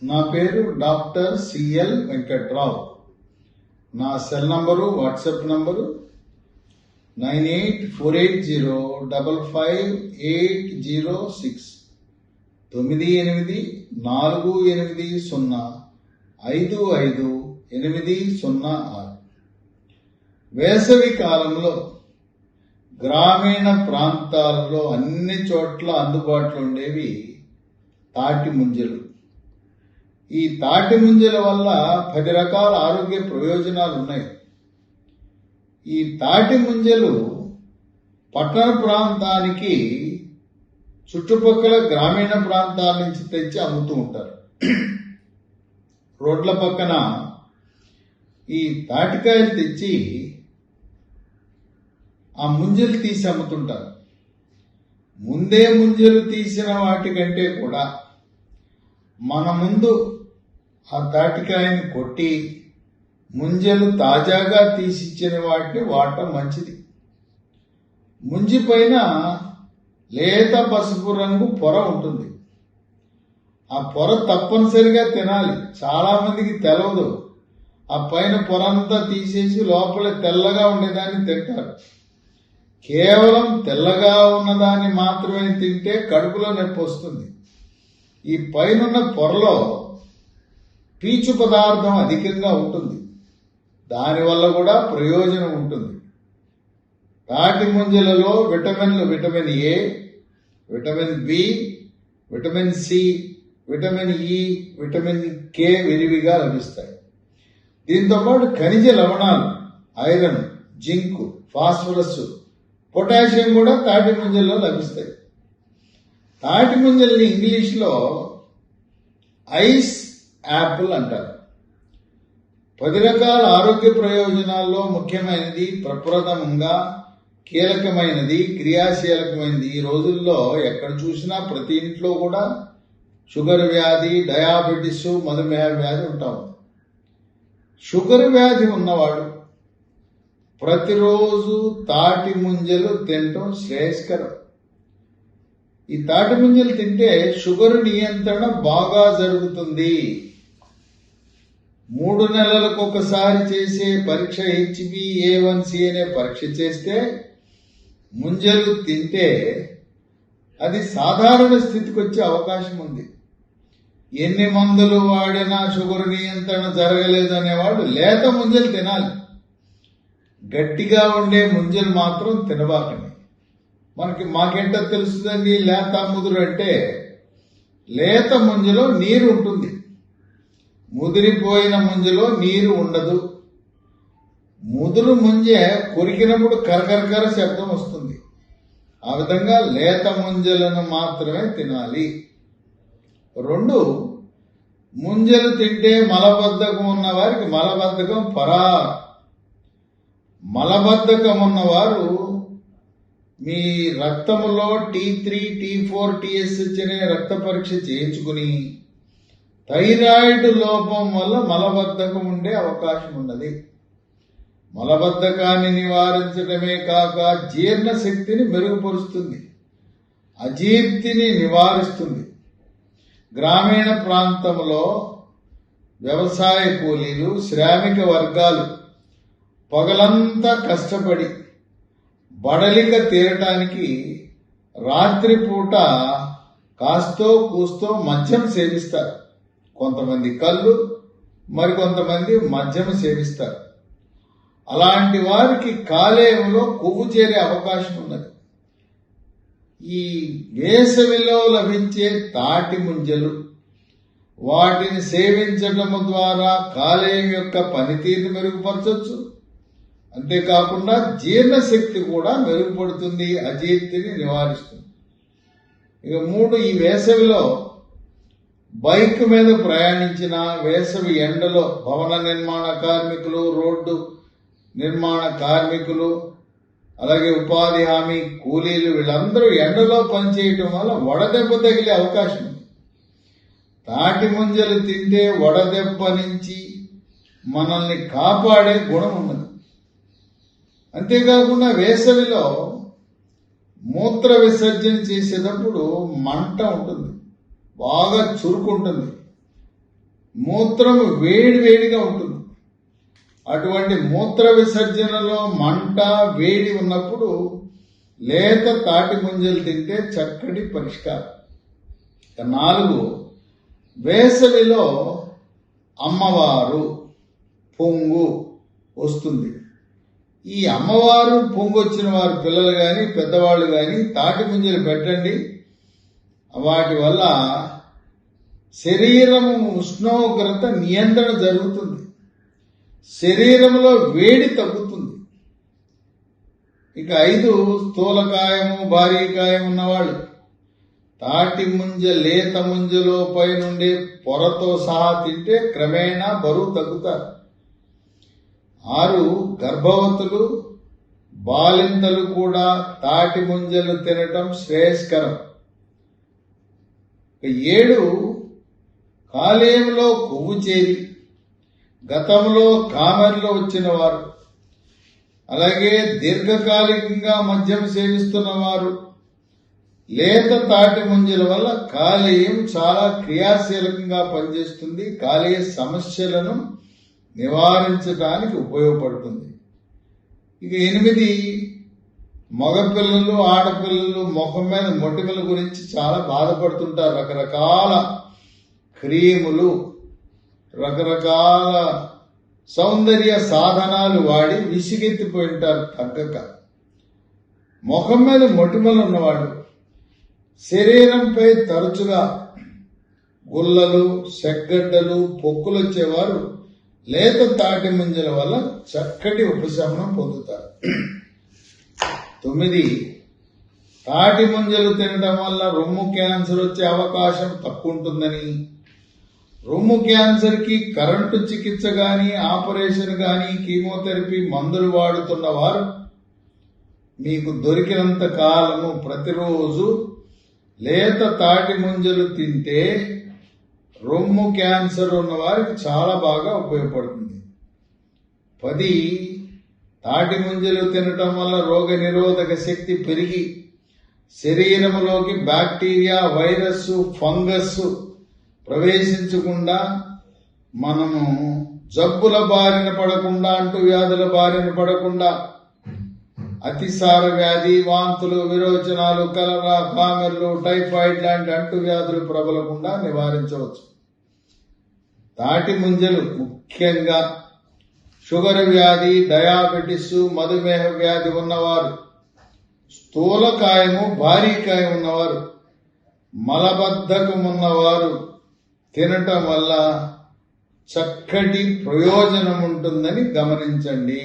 నా పేరు doctor CL Venkatrao. నా సెల్ నంబరు, వాట్సాప్ నంబరు 9848055806 9848055806. వేసవి కాలంలో గ్రామీణ ప్రాంతాలలో అన్ని చోట్ల అందుబాటులో ఉండేవి తాటి ముంజలు. ఈ తాటి ముంజల వల్ల 10 రకాల ఆరోగ్య ప్రయోజనాలు ఉన్నాయి. ఈ తాటి ముంజలు పట్టణ ప్రాంతానికి చుట్టుపక్కల గ్రామీణ ప్రాంతాల నుంచి తెచ్చి అమ్ముతూ ఉంటారు. రోడ్ల పక్కన ఈ తాటికాయలు తెచ్చి ఆ ముంజలు తీసి అమ్ముతుంటారు. ముందే ముంజలు తీసిన వాటికంటే కూడా మన ముందు ఆ తాటికాయని కొట్టి ముంజలు తాజాగా తీసిచ్చిన వాటిని వాడటం మంచిది. ముంజి పైన లేత పసుపు రంగు పొర ఉంటుంది. ఆ పొర తప్పనిసరిగా తినాలి. చాలా మందికి తెలవదు. ఆ పైన పొర అంతా తీసేసి లోపల తెల్లగా ఉండేదాన్ని తింటారు. కేవలం తెల్లగా ఉన్నదాన్ని మాత్రమే తింటే కడుపులో నొప్పి వస్తుంది. ఈ పైనున్న పొరలో పీచు పదార్థం అధికంగా ఉంటుంది. దానివల్ల కూడా ప్రయోజనం ఉంటుంది. తాటి ముంజలలో విటమిన్లు vitamin A, vitamin B, vitamin C, vitamin E, vitamin K విరివిగా లభిస్తాయి. దీంతోపాటు ఖనిజ లవణాలు, ఐరన్, జింక్, ఫాస్ఫరస్, పొటాషియం కూడా తాటి ముంజల్లో లభిస్తాయి. తాటి ముంజల్ని ఇంగ్లీష్లో ఐస్ యాపిల్ అంటారు. 10 రకాల ఆరోగ్య ప్రయోజనాల్లో ముఖ్యమైనది, ప్రప్రథమంగా కీలకమైనది, క్రియాశీలకమైనది. ఈ రోజుల్లో ఎక్కడ చూసినా ప్రతి ఇంట్లో కూడా షుగర్ వ్యాధి, డయాబెటిస్, మధుమేహ వ్యాధి ఉంటాం. షుగర్ వ్యాధి ఉన్నవాడు ప్రతిరోజు తాటి ముంజలు తినటం శ్రేయస్కరం. ఈ తాటి ముంజలు తింటే షుగర్ నియంత్రణ బాగా జరుగుతుంది. 3 నెలలకు ఒకసారి చేసే పరీక్ష HbA1c అనే పరీక్ష చేస్తే ముంజలు తింటే అది సాధారణ స్థితికి వచ్చే అవకాశం ఉంది. ఎన్ని మందులు వాడినా షుగర్ నియంత్రణ జరగలేదనేవాడు లేత ముంజలు తినాలి. గట్టిగా ఉండే ముంజలు మాత్రం తినబాకండి. మాకెంట తెలుస్తుందండి లేత ముదురు అంటే? లేత ముంజలో నీరు ఉంటుంది, ముదిరిపోయిన ముంజలో నీరు ఉండదు. ముదురు ముంజే కొరికినప్పుడు కరకరకర శబ్దం వస్తుంది. ఆ విధంగా లేత ముంజలను మాత్రమే తినాలి. 2, ముంజలు తింటే మలబద్ధకం ఉన్న వారికి మలబద్ధకం పరార్. మలబద్ధకం ఉన్నవారు మీ రక్తంలో T3, T4, TSH అనే రక్త పరీక్ష చేయించుకుని థైరాయిడ్ లోపం వల్ల మలబద్ధకం ఉండే అవకాశం ఉన్నది. మలబద్ధకాన్ని నివారించడమే కాక జీర్ణశక్తిని మెరుగుపరుస్తుంది, అజీర్తిని నివారిస్తుంది. గ్రామీణ ప్రాంతంలో వ్యవసాయ కూలీలు, శ్రామిక వర్గాలు పగలంతా కష్టపడి బడలిక తీరటానికి రాత్రిపూట కాస్తో కూస్తో మద్యం సేవిస్తారు. కొంతమంది కళ్ళు, మరికొంతమంది మద్యం సేవిస్తారు. అలాంటి వారికి కాలేయంలో కొవ్వు చేరే అవకాశం ఉన్నది. ఈ వేసవిలో లభించే తాటి ముంజలు, వాటిని సేవించడం ద్వారా కాలేయం యొక్క పనితీరుని మెరుగుపరచవచ్చు. అంతేకాకుండా జీర్ణశక్తి కూడా మెరుగుపడుతుంది, అజీర్తిని నివారిస్తుంది. ఇక 3, ఈ వేసవిలో బైక్ మీద ప్రయాణించిన, వేసవి ఎండలో భవన నిర్మాణ కార్మికులు, రోడ్డు నిర్మాణ కార్మికులు, అలాగే ఉపాధి హామీ కూలీలు, వీళ్ళందరూ ఎండలో పనిచేయటం వల్ల వడదెబ్బ తగిలే అవకాశం ఉంది. తాటి ముంజలు తింటే వడదెబ్బ నుంచి మనల్ని కాపాడే గుణం ఉన్నది. అంతేకాకుండా వేసవిలో మూత్ర విసర్జన చేసేటప్పుడు మంట ఉంటుంది, బాగా చురుకుంటుంది. మూత్రము వేడిగా ఉంటుంది. అటువంటి మూత్ర విసర్జనలో మంట వేడి ఉన్నప్పుడు లేత తాటి ముంజలు తింటే చక్కటి పరిష్కారం. 4, వేసవిలో అమ్మవారు పొంగు వస్తుంది. ఈ అమ్మవారు పొంగు వచ్చిన వారు పిల్లలు కానీ పెద్దవాళ్ళు కానీ తాటి ముంజలు పెట్టండి. వాటి వల్ల శరీరము ఉష్ణోగ్రత నియంత్రణ జరుగుతుంది, శరీరంలో వేడి తగ్గుతుంది. ఇక 5, స్థూలకాయము భారీకాయం ఉన్నవాళ్ళు తాటి ముంజ లేత ముంజలో పైనుండే పొరతో సహా తింటే క్రమేణా బరువు తగ్గుతారు. 6, గర్భవతులు బాలింతలు కూడా తాటి ముంజలు తినటం శ్రేయస్కరం. 7, కాలేయంలో కొవ్వు చేరి గతంలో కామెర్లో వచ్చిన వారు, అలాగే దీర్ఘకాలికంగా మద్యం సేవిస్తున్న వారు లేత తాటి ముంజల వల్ల కాలేయం చాలా క్రియాశీలకంగా పనిచేస్తుంది, కాలేయ సమస్యలను నివారించడానికి ఉపయోగపడుతుంది. ఇక 8, మగపిల్లలు ఆడపిల్లలు ముఖం మీద మొటిమల గురించి చాలా బాధపడుతుంటారు. రకరకాల క్రీములు రకరకాల సౌందర్య సాధనాలు వాడి విసిగెత్తిపోయింటారు తగ్గక. ముఖం మీద మొటిమలు ఉన్నవాడు, శరీరంపై తరచుగా గుల్లలు సెగ్గడ్డలు పొక్కులు వచ్చేవారు లేత తాటి ముంజల వల్ల చక్కటి ఉపశమనం పొందుతారు. 9, తాటి ముంజలు తినడం వల్ల రొమ్ము క్యాన్సర్ వచ్చే అవకాశం తక్కువ ఉంటుందని, రొమ్ము క్యాన్సర్ కి కరెంటు చికిత్స గాని ఆపరేషన్ గాని కీమోథెరపీ మందులు వాడుతున్న వారు మీకు దొరికినంత కాలము ప్రతిరోజు లేత తాటి ముంజలు తింటే రొమ్ము క్యాన్సర్ ఉన్న వారికి చాలా బాగా ఉపయోగపడుతుంది. 10, తాటి ముంజలు తినటం వల్ల రోగ నిరోధక శక్తి పెరిగి శరీరంలోకి బ్యాక్టీరియా వైరస్ ఫంగస్ ప్రవేశించకుండా మనము జబ్బుల బారిన పడకుండా అంటువ్యాధుల బారిన పడకుండా అతిసార వ్యాధి వాంతులు విరోచనాలు కలరా కామెర్లు టైఫాయిడ్ లాంటి అంటువ్యాధులు ప్రబలకుండా నివారించవచ్చు. తాటి ముంజలు ముఖ్యంగా షుగర్ వ్యాధి డయాబెటిస్ మధుమేహ వ్యాధి ఉన్నవారు, స్థూలకాయము భారీకాయం ఉన్నవారు, మలబద్ధకం ఉన్నవారు తినటం వల్ల చక్కటి ప్రయోజనం ఉంటుందని గమనించండి.